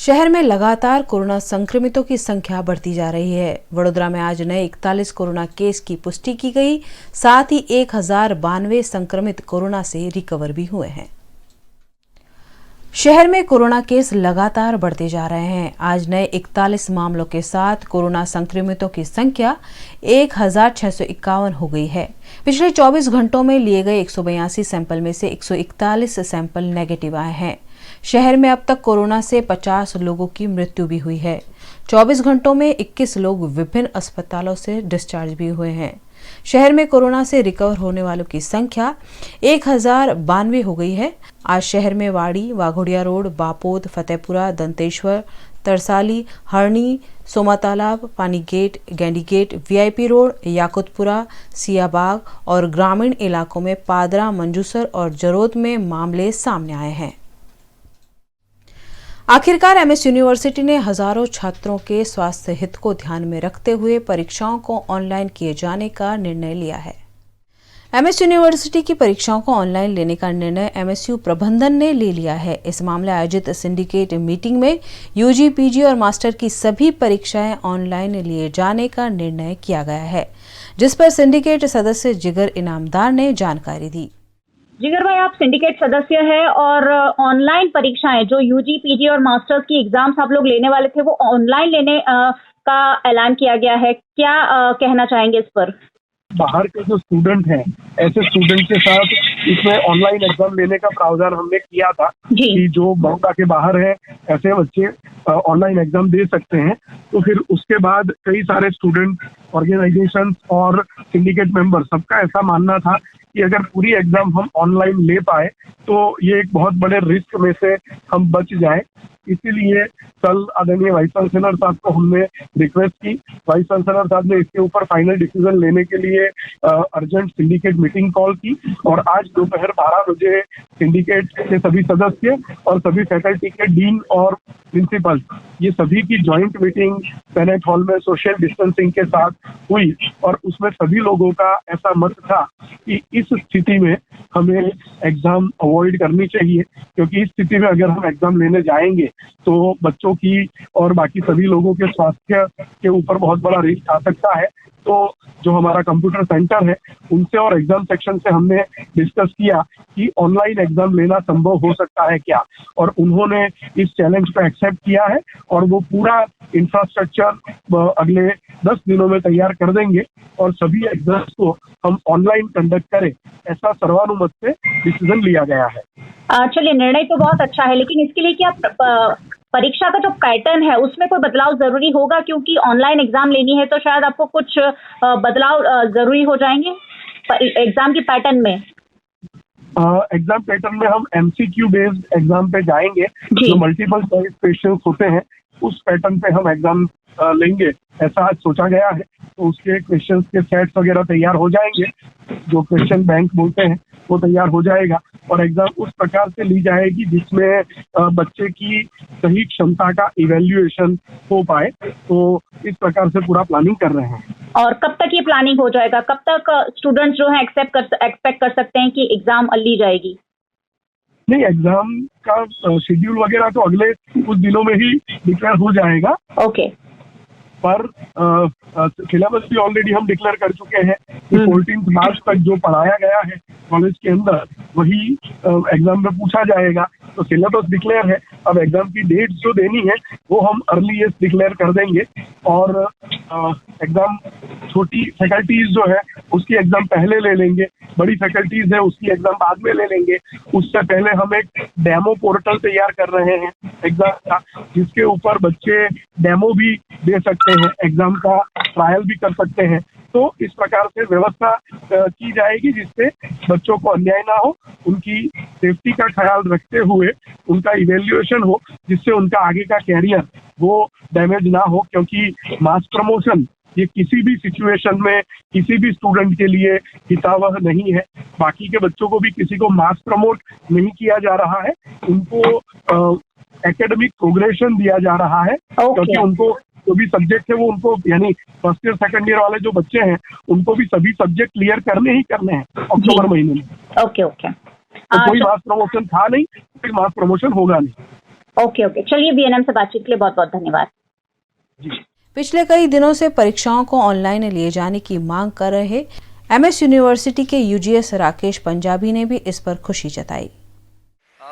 शहर में लगातार कोरोना संक्रमितों की संख्या बढ़ती जा रही है। वडोदरा में आज नए 41 कोरोना केस की पुष्टि की गई। साथ ही 1092 संक्रमित कोरोना से रिकवर भी हुए हैं। शहर में कोरोना केस लगातार बढ़ते जा रहे हैं। आज नए 41 मामलों के साथ कोरोना संक्रमितों की संख्या 1651 हो गई है। पिछले 24 घंटों में लिए गए 182 सैंपल में से 141 सैंपल नेगेटिव आए हैं। शहर में अब तक कोरोना से 50 लोगों की मृत्यु भी हुई है। 24 घंटों में 21 लोग विभिन्न अस्पतालों से डिस्चार्ज भी हुए हैं। शहर में कोरोना से रिकवर होने वालों की संख्या 1092 हो गई है। आज शहर में वाड़ी, वाघोड़िया रोड, बापोद, फतेहपुरा, दंतेश्वर, तरसाली, हरणी, सोमा तालाब, पानी gate, गैंडी gate, VIP road, Yakutpura, Siyabaug और ग्रामीण इलाकों में पादरा, मंजूसर और जरोद में मामले सामने आए हैं। आखिरकार एमएस यूनिवर्सिटी ने हजारों छात्रों के स्वास्थ्य हित को ध्यान में रखते हुए परीक्षाओं को ऑनलाइन किए जाने का निर्णय लिया है। एमएस यूनिवर्सिटी की परीक्षाओं को ऑनलाइन लेने का निर्णय एमएसयू प्रबंधन ने ले लिया है। इस मामले आयोजित सिंडिकेट मीटिंग में यूजी, पीजी और मास्टर की सभी परीक्षाएं ऑनलाइन लिए जाने का निर्णय किया गया है, जिस पर सिंडिकेट सदस्य जिगर इनामदार ने जानकारी दी। जिगर भाई, आप सिंडिकेट सदस्य हैं और ऑनलाइन परीक्षाएं जो यूजी, पीजी और मास्टर्स की एग्जाम्स आप लोग लेने वाले थे वो ऑनलाइन लेने का ऐलान किया गया है। क्या कहना चाहेंगे इस पर? बाहर के जो स्टूडेंट हैं, ऐसे स्टूडेंट के साथ इसमें ऑनलाइन एग्जाम लेने का प्रावधान हमने किया था कि जो बड़ौदा के बाहर है ऐसे बच्चे ऑनलाइन एग्जाम दे सकते हैं। तो फिर उसके बाद कई सारे स्टूडेंट ऑर्गेनाइजेशन और सिंडिकेट मेंबर सबका ऐसा मानना था कि अगर पूरी एग्जाम हम ऑनलाइन ले पाए तो ये एक बहुत बड़े रिस्क में से हम बच जाए। इसीलिए कल आदरणीय वाइस चांसलर साहब को हमने रिक्वेस्ट की। वाइस चांसलर साहब ने इसके ऊपर फाइनल डिसीजन लेने के लिए अर्जेंट सिंडिकेट मीटिंग कॉल की और आज दोपहर 12 बजे सिंडिकेट के सभी सदस्य और सभी फैकल्टी के डीन और प्रिंसिपल ये सभी की जॉइंट मीटिंग सेनेट हॉल में सोशल डिस्टेंसिंग के साथ हुई और उसमें सभी लोगों का ऐसा मत था कि इस स्थिति में हमें एग्जाम अवॉइड करनी चाहिए, क्योंकि इस स्थिति में अगर हम एग्जाम लेने जाएंगे तो बच्चों की और बाकी सभी लोगों के स्वास्थ्य के ऊपर बहुत बड़ा रिस्क आ सकता है। तो जो हमारा कंप्यूटर सेंटर है उनसे और एग्जाम सेक्शन से हमने डिस्कस किया कि ऑनलाइन एग्जाम लेना संभव हो सकता है क्या, और उन्होंने इस चैलेंज को एक्सेप्ट किया है और वो पूरा इंफ्रास्ट्रक्चर अगले 10 दिनों में तैयार कर देंगे और सभी एग्जाम्स को हम ऑनलाइन कंडक्ट करें, ऐसा सर्वानुमत से डिसीजन लिया गया है। चलिए, निर्णय तो बहुत अच्छा है, लेकिन इसके लिए क्या परीक्षा का जो पैटर्न है उसमें कोई बदलाव जरूरी होगा? क्योंकि ऑनलाइन एग्जाम लेनी है तो शायद आपको कुछ बदलाव जरूरी हो जाएंगे एग्जाम की पैटर्न में। एग्जाम पैटर्न में हम एमसीक्यू बेस्ड एग्जाम पे जाएंगे। जो मल्टीपल चॉइस क्वेश्चंस होते हैं उस पैटर्न पे हम एग्जाम लेंगे, ऐसा आज सोचा गया है। तो उसके क्वेश्चंस के सेट्स वगैरह तैयार हो जाएंगे, जो क्वेश्चन बैंक बोलते हैं वो तैयार हो जाएगा और एग्जाम उस प्रकार से ली जाएगी जिसमें बच्चे की सही क्षमता का इवैल्यूएशन हो पाए। तो इस प्रकार से पूरा प्लानिंग कर रहे हैं। और कब तक ये प्लानिंग हो जाएगा? कब तक स्टूडेंट्स जो है एक्सपेक्ट कर सकते हैं कि एग्जाम ली जाएगी? नहीं, एग्जाम का शेड्यूल वगैरह तो अगले कुछ दिनों में ही डिक्लेयर हो जाएगा। ओके। पर सिलेबस भी ऑलरेडी हम डिक्लेयर कर चुके हैं कि 14 मार्च तक जो पढ़ाया गया है कॉलेज के अंदर वही एग्जाम में पूछा जाएगा। तो सिलेबस डिक्लेयर है। अब एग्जाम की डेट जो देनी है वो हम अर्लीस्ट डिक्लेयर कर देंगे और एग्जाम छोटी फैकल्टीज जो है उसकी एग्जाम पहले ले लेंगे, बड़ी फैकल्टीज है उसकी एग्जाम बाद में ले लेंगे। उससे पहले हम एक डेमो पोर्टल तैयार कर रहे हैं एग्जाम का, जिसके ऊपर बच्चे डेमो भी दे सकते हैं, एग्जाम का ट्रायल भी कर सकते हैं। तो इस प्रकार से व्यवस्था की जाएगी जिससे बच्चों को अन्याय ना हो, उनकी सेफ्टी का ख्याल रखते हुए उनका इवैल्यूएशन हो, जिससे उनका आगे का कैरियर वो डैमेज ना हो। क्योंकि मास प्रमोशन ये किसी भी सिचुएशन में किसी भी स्टूडेंट के लिए हितावह नहीं है। बाकी के बच्चों को भी किसी को मास प्रमोट नहीं किया जा रहा है, उनको एकेडमिक प्रोग्रेशन दिया जा रहा है। क्योंकि उनको जो भी सब्जेक्ट है वो उनको यानी फर्स्ट ईयर सेकंड ईयर वाले जो बच्चे हैं उनको भी सभी सब्जेक्ट क्लियर करने हैं अक्टूबर महीने में। ओके। तो कोई मास प्रमोशन था नहीं, कोई मास प्रमोशन होगा नहीं। ओके, चलिए बीएनएम से बातचीत के लिए बहुत बहुत धन्यवाद। पिछले कई दिनों से परीक्षाओं को ऑनलाइन लिए जाने की मांग कर रहे एमएस यूनिवर्सिटी के यूजीएस राकेश पंजाबी ने भी इस पर खुशी जताई।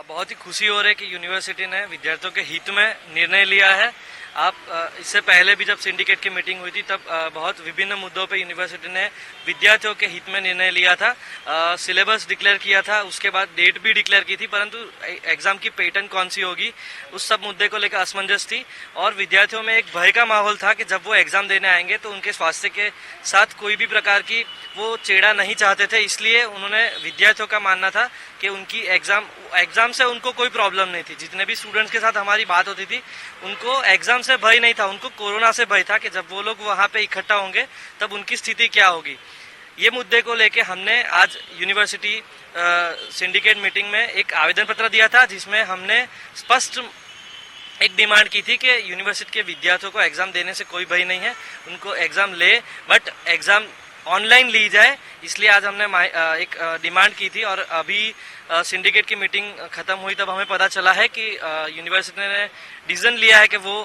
बहुत ही खुशी हो रही है कि यूनिवर्सिटी ने विद्यार्थियों के हित में निर्णय लिया है। इससे पहले भी जब सिंडिकेट की मीटिंग हुई थी तब बहुत विभिन्न मुद्दों पे यूनिवर्सिटी ने विद्यार्थियों के हित में निर्णय लिया था। सिलेबस डिक्लेयर किया था, उसके बाद डेट भी डिक्लेयर की थी, परंतु एग्जाम की पैटर्न कौन सी होगी उस सब मुद्दे को लेकर असमंजस थी और विद्यार्थियों में एक भय का माहौल था कि जब वो एग्जाम देने आएंगे तो उनके स्वास्थ्य के साथ कोई भी प्रकार की वो चेड़ा नहीं चाहते थे। इसलिए उन्होंने विद्यार्थियों का मानना था कि उनकी एग्जाम से उनको कोई प्रॉब्लम नहीं थी। जितने भी स्टूडेंट्स के साथ हमारी बात होती थी उनको एग्जाम से भय नहीं था, उनको कोरोना से भय था कि जब वो लोग वहाँ पे इकट्ठा होंगे तब उनकी स्थिति क्या होगी। ये मुद्दे को लेके हमने आज यूनिवर्सिटी सिंडिकेट मीटिंग में एक आवेदन पत्र दिया था जिसमें हमने स्पष्ट एक डिमांड की थी कि यूनिवर्सिटी के विद्यार्थियों को एग्जाम देने से कोई भय नहीं है, उनको एग्जाम ले बट एग्जाम ऑनलाइन ली जाए। इसलिए आज हमने एक डिमांड की थी और अभी सिंडिकेट की मीटिंग खत्म हुई तब हमें पता चला है कि यूनिवर्सिटी ने डिसीजन लिया है कि वो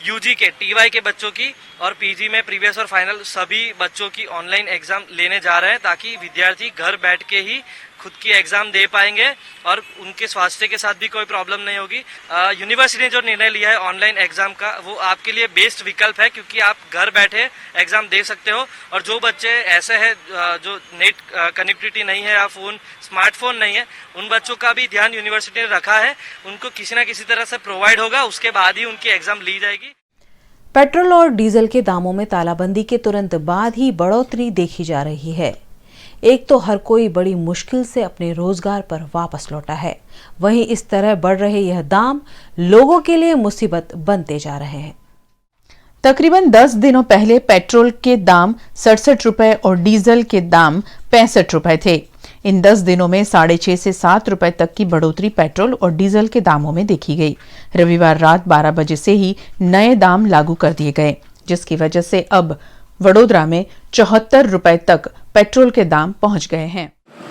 यूजी के टीवाई के बच्चों की और पीजी में प्रीवियस और फाइनल सभी बच्चों की ऑनलाइन एग्जाम लेने जा रहे हैं ताकि विद्यार्थी घर बैठ के ही खुद की एग्जाम दे पाएंगे और उनके स्वास्थ्य के साथ भी कोई प्रॉब्लम नहीं होगी। यूनिवर्सिटी ने जो निर्णय लिया है ऑनलाइन एग्जाम का वो आपके लिए बेस्ट विकल्प है क्योंकि आप घर बैठे एग्जाम दे सकते हो और जो बच्चे ऐसे हैं जो नेट कनेक्टिविटी नहीं है या स्मार्टफोन नहीं है उन बच्चों का भी ध्यान यूनिवर्सिटी ने रखा है, उनको किसी न किसी तरह से प्रोवाइड होगा, उसके बाद ही उनकी एग्जाम ली जाएगी। पेट्रोल और डीजल के दामों में तालाबंदी के तुरंत बाद ही बढ़ोतरी देखी जा रही है। एक तो हर कोई बड़ी मुश्किल से अपने रोजगार पर वापस लौटा है, वहीं इस तरह बढ़ रहे यह दाम लोगों के लिए मुसीबत बनते जा रहे हैं। तकरीबन 10 दिनों पहले पेट्रोल के दाम 67 रुपए और डीजल के दाम 65 रुपए थे। इन 10 दिनों में 6.5 से 7 रुपए तक की बढ़ोतरी पेट्रोल और डीजल के दामों में देखी गई। रविवार रात 12 बजे से ही नए दाम लागू कर दिए गए, जिसकी वजह से अब वडोदरा में 74 रुपए तक पेट्रोल के दाम पहुंच गए हैं।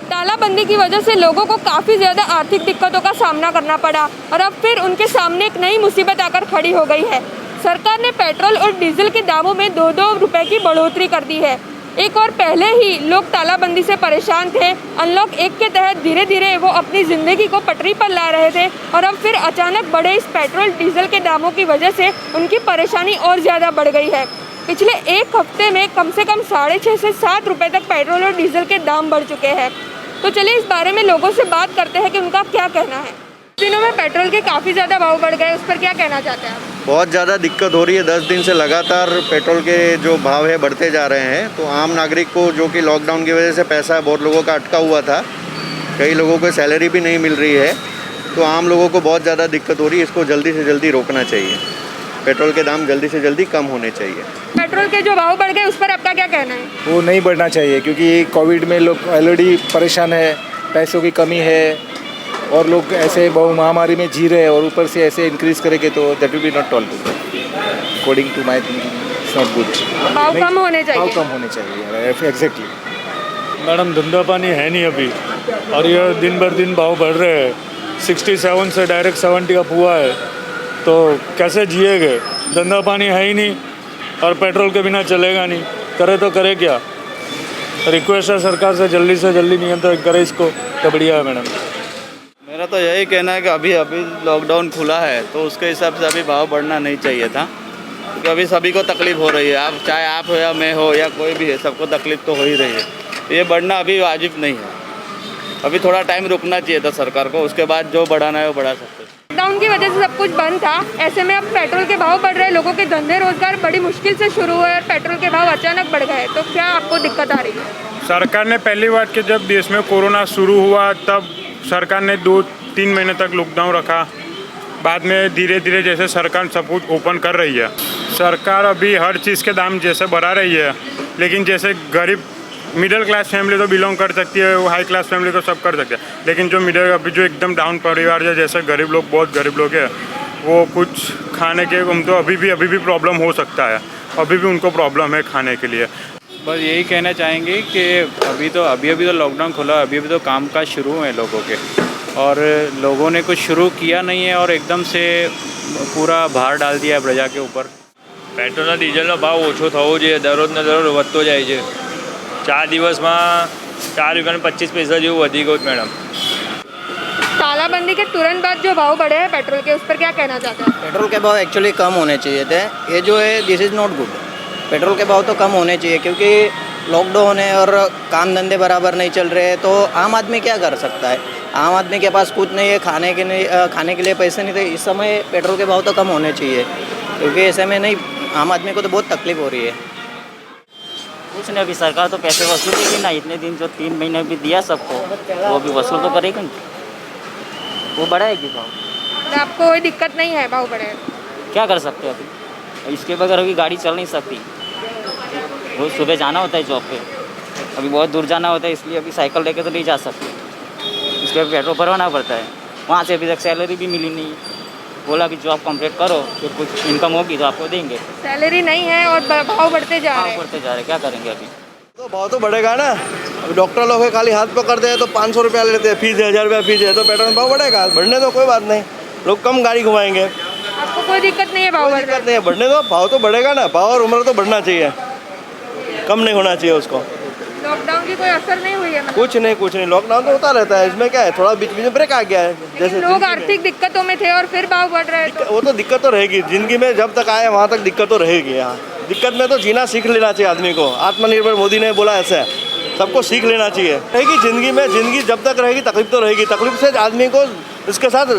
तालाबंदी की वजह से लोगों को काफ़ी ज़्यादा आर्थिक दिक्कतों का सामना करना पड़ा और अब फिर उनके सामने एक नई मुसीबत आकर खड़ी हो गई है। सरकार ने पेट्रोल और डीजल के दामों में 2-2 रुपए की बढ़ोतरी कर दी है। एक और पहले ही लोग तालाबंदी से परेशान थे। अनलॉक 1 के तहत धीरे धीरे वो अपनी ज़िंदगी को पटरी पर ला रहे थे और अब फिर अचानक बढ़े इस पेट्रोल डीजल के दामों की वजह से उनकी परेशानी और ज़्यादा बढ़ गई है। पिछले एक हफ्ते में कम से कम 6.5 से 7 रुपए तक पेट्रोल और डीजल के दाम बढ़ चुके हैं। तो चलिए इस बारे में लोगों से बात करते हैं कि उनका क्या कहना है। दिनों में पेट्रोल के काफ़ी ज़्यादा भाव बढ़ गए, उस पर क्या कहना चाहते हैं आप? बहुत ज़्यादा दिक्कत हो रही है। 10 दिन से लगातार पेट्रोल के जो भाव है बढ़ते जा रहे हैं। तो आम नागरिक को जो कि लॉकडाउन की वजह से पैसा बहुत लोगों का अटका हुआ था, कई लोगों को सैलरी भी नहीं मिल रही है, तो आम लोगों को बहुत ज़्यादा दिक्कत हो रही है। इसको जल्दी से जल्दी रोकना चाहिए, पेट्रोल के दाम जल्दी से जल्दी कम होने चाहिए। पेट्रोल के जो भाव बढ़ गए उस पर आपका क्या कहना है? वो नहीं बढ़ना चाहिए क्योंकि कोविड में लोग ऑलरेडी परेशान है, पैसों की कमी है और लोग ऐसे बहु महामारी में जी रहे हैं और ऊपर से ऐसे इंक्रीज करेंगे तो that will be not tolerable. According to my thinking it's not good. भाव कम होने चाहिए। भाव कम होने चाहिए, एग्जैक्टली। मैडम धंधा पानी है नहीं अभी और ये दिन भर दिन भाव बढ़ रहे हैं। 67 से डायरेक्ट 70 अप हुआ है, तो कैसे जिएगे? धंधा पानी है ही नहीं और पेट्रोल के बिना चलेगा नहीं, करे तो करे क्या? रिक्वेस्ट है सरकार से जल्दी नियंत्रण करे इसको, तो बढ़िया है मैडम। मेरा तो यही कहना है कि अभी लॉकडाउन खुला है तो उसके हिसाब से अभी भाव बढ़ना नहीं चाहिए था, क्योंकि अभी सभी को तकलीफ हो रही है। आप चाहे आप हो या मैं हो या कोई भी है, सबको तकलीफ तो हो ही रही है। ये बढ़ना अभी वाजिब नहीं है, अभी थोड़ा टाइम रुकना चाहिए था सरकार को, उसके बाद जो बढ़ाना है वो बढ़ा सकते हैं। लॉकडाउन की वजह से सब कुछ बंद था, ऐसे में अब पेट्रोल के भाव बढ़ रहे, लोगों के धंधे रोजगार बड़ी मुश्किल से शुरू हुए और पेट्रोल के भाव अचानक बढ़ गए, तो क्या आपको दिक्कत आ रही है? सरकार ने पहली बार के जब देश में कोरोना शुरू हुआ तब सरकार ने 2-3 महीने तक लॉकडाउन रखा। बाद में धीरे धीरे जैसे सरकार सब कुछ ओपन कर रही है, सरकार अभी हर चीज़ के दाम जैसे बढ़ा रही है, लेकिन जैसे गरीब मिडिल क्लास फैमिली तो बिलोंग कर सकती है, वो हाई क्लास फैमिली तो सब कर सकते हैं, लेकिन जो मिडिल अभी जो एकदम डाउन परिवार है, जैसे गरीब लोग, बहुत गरीब लोग हैं, वो कुछ खाने के उनको अभी भी प्रॉब्लम हो सकता है, अभी भी उनको प्रॉब्लम है खाने के लिए। बस यही कहना चाहेंगे कि अभी तो लॉकडाउन खुला, अभी तो काम काज शुरू हुए लोगों के, और लोगों ने कुछ शुरू किया नहीं है और एकदम से पूरा भार डाल दिया प्रजा के ऊपर। पेट्रोल और डीजल भाव ओछो थवो જોઈએ, દરરોજને દરરોજ વધતો જાય છે। 4 દિવસમાં 4 રૂપિયા 25 પૈસા જેવું વધી ગયું મેડમ। तालाबंदी के तुरंत बाद जो भाव बढ़े हैं पेट्रोल के, उस पर क्या कहना चाहते हैं? पेट्रोल के भाव एक्चुअली कम होने चाहिए थे। ये जो है this is not good. Petrol के भाव तो कम होने चाहिए क्योंकि लॉकडाउन है और काम धंधे बराबर नहीं चल रहे हैं, तो आम आदमी क्या कर सकता है? आम आदमी के पास कुछ नहीं है, खाने के लिए पैसे नहीं थे। इस समय पेट्रोल के भाव तो कम होने चाहिए क्योंकि ऐसे में नहीं, आम आदमी को तो बहुत तकलीफ हो रही है। कुछ नहीं, अभी सरकार तो पैसे वसूलेगी ना। इतने दिन जो 3 महीने भी दिया सबको, वो भी वसूल तो करेगी ना, वो बढ़ाएगी भाव। आपको कोई दिक्कत नहीं है भाव बढ़े? क्या कर सकते हैं अभी, इसके बगैर अभी गाड़ी चल नहीं सकती। वो सुबह जाना होता है जॉब पे, अभी बहुत दूर जाना होता है, इसलिए अभी साइकिल लेके तो नहीं जा सकते, इसके पेट्रोल भरवाना पड़ता है। वहाँ से अभी तक सैलरी भी मिली नहीं। बोला कि जॉब कंप्लीट करो, फिर कुछ इनकम होगी तो आपको देंगे। सैलरी नहीं है और भाव बढ़ते जा रहे हैं, क्या करेंगे अभी? तो भाव तो बढ़ेगा ना। अभी डॉक्टर लोग है खाली हाथ पकड़ते हैं तो 500 रुपया लेते हैं, फीस 1000 रुपया फीस है, तो पेट्रोल भाव बढ़ेगा। बढ़ने दो, कोई बात नहीं, लोग कम गाड़ी घुमाएंगे। आपको कोई दिक्कत नहीं है भाव बढ़ने? दिक्कत नहीं है, बढ़ने दो, भाव तो बढ़ेगा ना। भाव और उम्र तो बढ़ना चाहिए, कम नहीं होना चाहिए उसको। लॉकडाउन की कोई असर नहीं हुई है? कुछ नहीं, लॉकडाउन तो होता रहता है, इसमें क्या है, थोड़ा बीच में ब्रेक आ गया है। जैसे लोग आर्थिक दिक्कतों में थे और फिर भाव बढ़ रहे हैं, वो तो दिक्कत तो रहेगी जिंदगी में, जब तक आए वहाँ तक दिक्कत तो रहेगी। यहाँ दिक्कत में तो जीना सीख लेना चाहिए आदमी को। आत्मनिर्भर मोदी ने बोला ऐसा है, सबको सीख लेना चाहिए। रहेगी जिंदगी में, जिंदगी जब तक रहेगी तकलीफ तो रहेगी। तकलीफ से आदमी को इसके साथ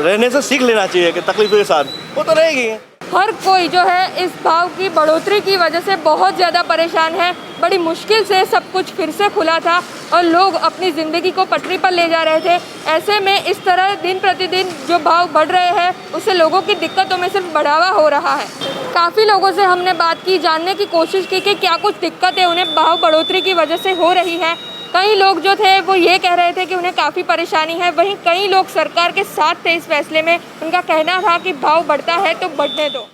रहने से सीख लेना चाहिए कि तकलीफ के साथ वो तो रहेगी। हर कोई जो है इस भाव की बढ़ोतरी की वजह से बहुत ज़्यादा परेशान है। बड़ी मुश्किल से सब कुछ फिर से खुला था और लोग अपनी ज़िंदगी को पटरी पर ले जा रहे थे। ऐसे में इस तरह दिन प्रतिदिन जो भाव बढ़ रहे हैं उससे लोगों की दिक्कतों में सिर्फ बढ़ावा हो रहा है। काफ़ी लोगों से हमने बात की, जानने की कोशिश की कि क्या कुछ दिक्कतें उन्हें भाव बढ़ोतरी की वजह से हो रही है। कई लोग जो थे वो ये कह रहे थे कि उन्हें काफ़ी परेशानी है, वहीं कई लोग सरकार के साथ थे इस फैसले में। उनका कहना था कि भाव बढ़ता है तो बढ़ने दो।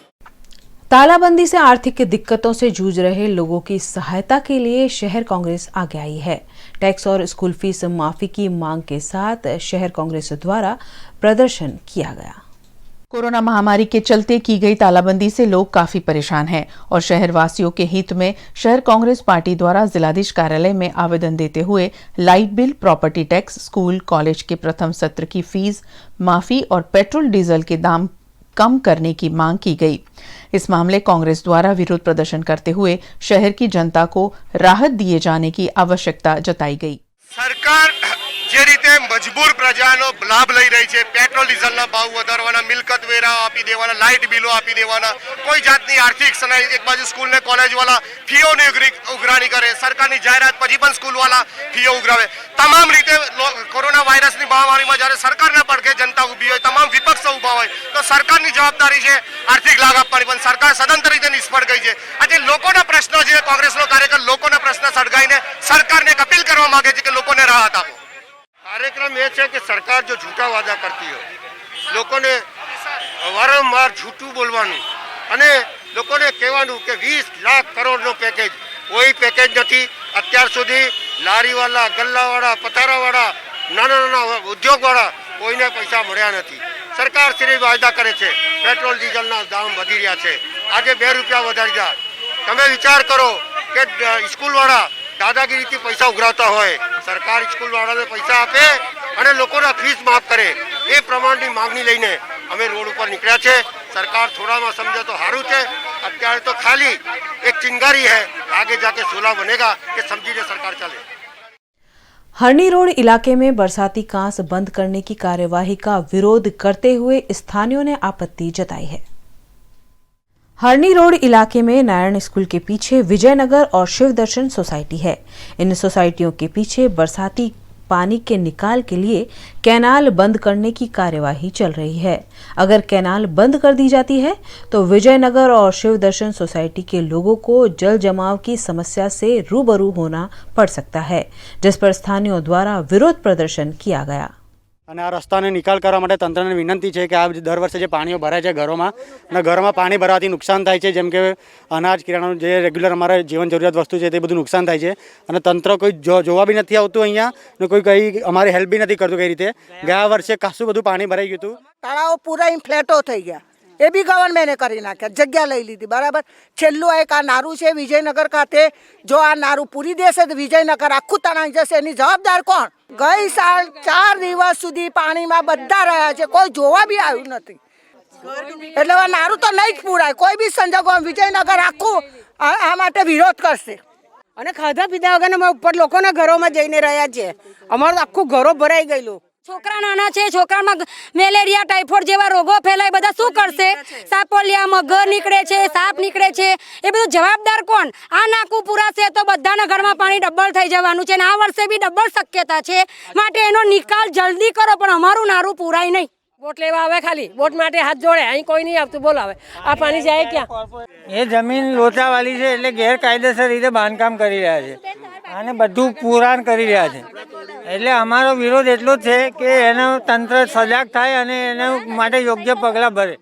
तालाबंदी से आर्थिक दिक्कतों से जूझ रहे लोगों की सहायता के लिए शहर कांग्रेस आगे आई है। टैक्स और स्कूल फीस माफी की मांग के साथ शहर कांग्रेस द्वारा प्रदर्शन किया गया। कोरोना महामारी के चलते की गई तालाबंदी से लोग काफी परेशान हैं और शहर वासियों के हित में शहर कांग्रेस पार्टी द्वारा जिलाधीश कार्यालय में आवेदन देते हुए light bill, property tax, school college के प्रथम सत्र की फीस माफी और पेट्रोल डीजल के दाम कम करने की मांग की गई। इस मामले कांग्रेस द्वारा विरोध प्रदर्शन करते हुए शहर की जनता को राहत दिए जाने की आवश्यकता जताई गई। सरकार જે રીતે મજબૂર પ્રજાનો લાભ લઈ રહી છે, પેટ્રોલ ડીઝલના ભાવ વધારવાના, મિલકત વેરા આપી દેવાના, લાઇટ બિલો આપી દેવાના, કોઈ જાતની આર્થિક સહાય, એક બાજુ સ્કૂલ ને કોલેજ વાળા ફીઓની ઉઘરાણી કરે, સરકારની જાહેરાત પછી પણ સ્કૂલ વાળા ફીઓ ઉઘરાવે। તમામ રીતે કોરોના વાયરસની મહામારીમાં જ્યારે સરકારના પડખે જનતા ઊભી હોય, તમામ વિપક્ષ ઊભા હોય, તો સરકારની જવાબદારી છે આર્થિક લાભ આપવાની, પણ સરકાર સદંતર રીતે નિષ્ફળ ગઈ છે। આજે લોકોના પ્રશ્નો છે, કોંગ્રેસનો કાર્યકર લોકોના પ્રશ્ન સળગાઈને સરકારને એક અપીલ કરવા માંગે છે કે લોકોને રાહત આપો। कार्यक्रम ये है कि सरकार जो झूठा वादा करती हो, लोकोने वारंवार झूठू बोलवानुं अने लोकोने कहेवानुं कि 20 लाख करोड़नो पैकेज, कोई पैकेज नहीं। अत्यार सुधी लारीवाला, गल्लावाड़ा, पतारावाड़ा, नाना नाना उद्योगवाड़ा कोईने पैसा मळ्या नहीं। सरकार सिर्फ वायदा करे छे, पेट्रोल डीजलना दाम वधी रह्या छे, आज 2 रुपया वधारी दिया। तमे विचार करो कि स्कूलवाड़ा दादागिरी पैसा उघरावता होय, सरकार स्कूल वाला ने पैसा आपे अने लोकोना फीस माफ करे, ए प्रमाणनी मांगनी लईने अमे रोड पर निकळ्या छे। सरकार थोड़ामां समझे तो हारू छे। अत्यारे तो खाली एक चिंगारी है, आगे जाके सोला बनेगा कि समझीने सरकार चले। हरनी रोड इलाके में बरसाती कांस बंद करने की कार्यवाही का विरोध करते हुए स्थानीयों ने आपत्ति जताई है। हरनी रोड इलाके में नारायण स्कूल के पीछे विजयनगर और शिव दर्शन सोसाइटी है। इन सोसाइटियों के पीछे बरसाती पानी के निकाल के लिए कैनाल बंद करने की कार्यवाही चल रही है। अगर कैनाल बंद कर दी जाती है तो विजयनगर और शिव दर्शन सोसाइटी के लोगों को जल जमाव की समस्या से रूबरू होना पड़ सकता है, जिस पर स्थानीयों द्वारा विरोध प्रदर्शन किया गया। અને આ રસ્તાનો નિકાલ કરવા માટે તંત્રને વિનંતી છે કે આ દર વર્ષે જે પાણીઓ ભરાય છે ઘરોમાં અને ઘરોમાં પાણી ભરાવાથી નુકસાન થાય છે, જેમ કે અનાજ કિરાણાનું જે રેગ્યુલર અમારે જીવન જરૂરિયાત વસ્તુ છે તે બધું નુકસાન થાય છે અને તંત્ર કોઈ જોવા બી નથી આવતું અહીંયા ને કોઈ કઈ અમારી હેલ્પ બી નથી કરતું કઈ રીતે. ગયા વર્ષે ખાસું બધું પાણી ભરાઈ ગયું હતું. તળાવો પૂરા ફ્લેટો થઈ ગયા, એ બી ગવર્મેન્ટે કરી નાખ્યા, જગ્યા લઈ લીધી. બરાબર. છેલ્લું એક આ નારું છે વિજયનગર ખાતે, જો આ નારું પૂરી દેશે તો વિજયનગર આખું તણાઈ જશે. એની જવાબદાર કોણ? ગઈ સાલ 4 દિવસ સુધી પાણીમાં બધા રહ્યા છે, કોઈ જોવા બી આવ્યું નથી. એટલે આ નારું તો નહીં જ પૂરાય. કોઈ બી સંજોગોમાં વિજયનગર આખું આ માટે વિરોધ કરશે. અને ખાધા પીધા વગર અમે ઉપર લોકોના ઘરોમાં જઈને રહ્યા છીએ. અમારું આખું ઘરો ભરાઈ ગયેલું. છોકરા નાના છે, છોકરામાં મેલેરિયા, ટાઇફોઇડ જેવા રોગો ફેલાય, બધા શું કરશે? સાપોલિયા, મગર નીકળે છે, સાપ નીકળે છે, એ બધું જવાબદાર કોણ? આ નાકું પૂરાશે તો બધાના ઘરમાં પાણી ડબલ થઈ જવાનું છે અને આ વર્ષે બી ડબલ શક્યતા છે. માટે એનો નિકાલ જલ્દી કરો, પણ અમારું નારું પૂરાય નહીં. વોટ લેવા આવે, ખાલી વોટ માટે હાથ જોડે, અહીં કોઈ નહીં આવતું. બોલો હવે આ પાણી જાય ક્યાં? એ જમીન લોચાવાળી છે એટલે ગેરકાયદેસર રીતે બાંધકામ કરી રહ્યા છે અને બધું પુરાણ કરી રહ્યા છે. એટલે અમારો વિરોધ એટલો જ છે કે એનો તંત્ર સજાગ થાય અને એના માટે યોગ્ય પગલાં ભરે.